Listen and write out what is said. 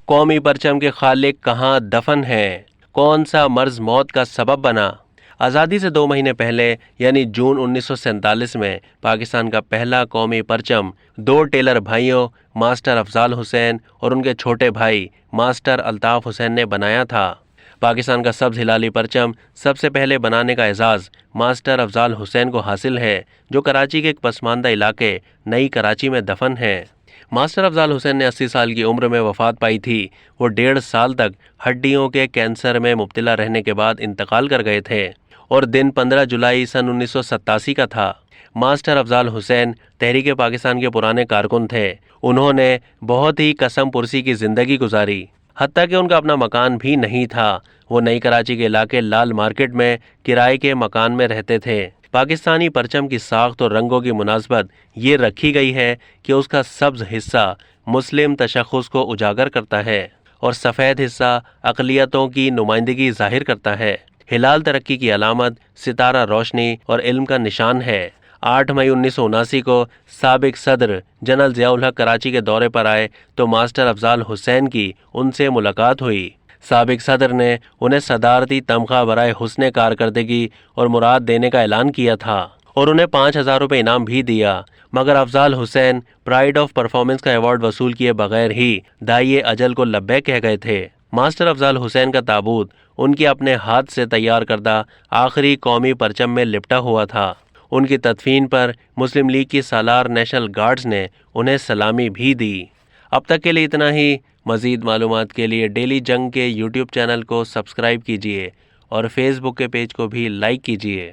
قومی پرچم کے خالق کہاں دفن ہیں؟ کون سا مرض موت کا سبب بنا؟ آزادی سے 2 مہینے پہلے یعنی جون 1947 میں پاکستان کا پہلا قومی پرچم 2 ٹیلر بھائیوں ماسٹر افضال حسین اور ان کے چھوٹے بھائی ماسٹر الطاف حسین نے بنایا تھا۔ پاکستان کا سبز ہلالی پرچم سب سے پہلے بنانے کا اعزاز ماسٹر افضال حسین کو حاصل ہے، جو کراچی کے ایک پسماندہ علاقے نئی کراچی میں دفن ہیں۔ ماسٹر افضال حسین نے 80 سال کی عمر میں وفات پائی تھی۔ وہ 1.5 سال تک ہڈیوں کے کینسر میں مبتلا رہنے کے بعد انتقال کر گئے تھے اور دن 15 جولائی سن 1987 کا تھا۔ ماسٹر افضال حسین تحریک پاکستان کے پرانے کارکن تھے۔ انہوں نے بہت ہی قسم پرسی کی زندگی گزاری، حتیٰ کہ ان کا اپنا مکان بھی نہیں تھا۔ وہ نئی کراچی کے علاقے لال مارکیٹ میں کرائے کے مکان میں رہتے تھے۔ پاکستانی پرچم کی ساخت اور رنگوں کی مناسبت یہ رکھی گئی ہے کہ اس کا سبز حصہ مسلم تشخص کو اجاگر کرتا ہے اور سفید حصہ اقلیتوں کی نمائندگی ظاہر کرتا ہے۔ ہلال ترقی کی علامت، ستارہ روشنی اور علم کا نشان ہے۔ 8 مئی 1979 کو سابق صدر جنرل ضیاء الحق کراچی کے دورے پر آئے تو ماسٹر افضال حسین کی ان سے ملاقات ہوئی۔ سابق صدر نے انہیں صدارتی تمغہ برائے حسن کارکردگی اور مراد دینے کا اعلان کیا تھا اور انہیں 5,000 روپے انعام بھی دیا، مگر افضال حسین پرائڈ آف پرفارمنس کا ایوارڈ وصول کیے بغیر ہی داعیے اجل کو لبیک کہہ گئے تھے۔ ماسٹر افضال حسین کا تابوت ان کے اپنے ہاتھ سے تیار کردہ آخری قومی پرچم میں لپٹا ہوا تھا۔ ان کی تدفین پر مسلم لیگ کی سالار نیشنل گارڈز نے انہیں سلامی بھی دی۔ اب تک کے لیے اتنا ہی۔ مزید معلومات کے لیے ڈیلی جنگ کے یوٹیوب چینل کو سبسکرائب کیجیے اور فیس بک کے پیج کو بھی لائک کیجیے۔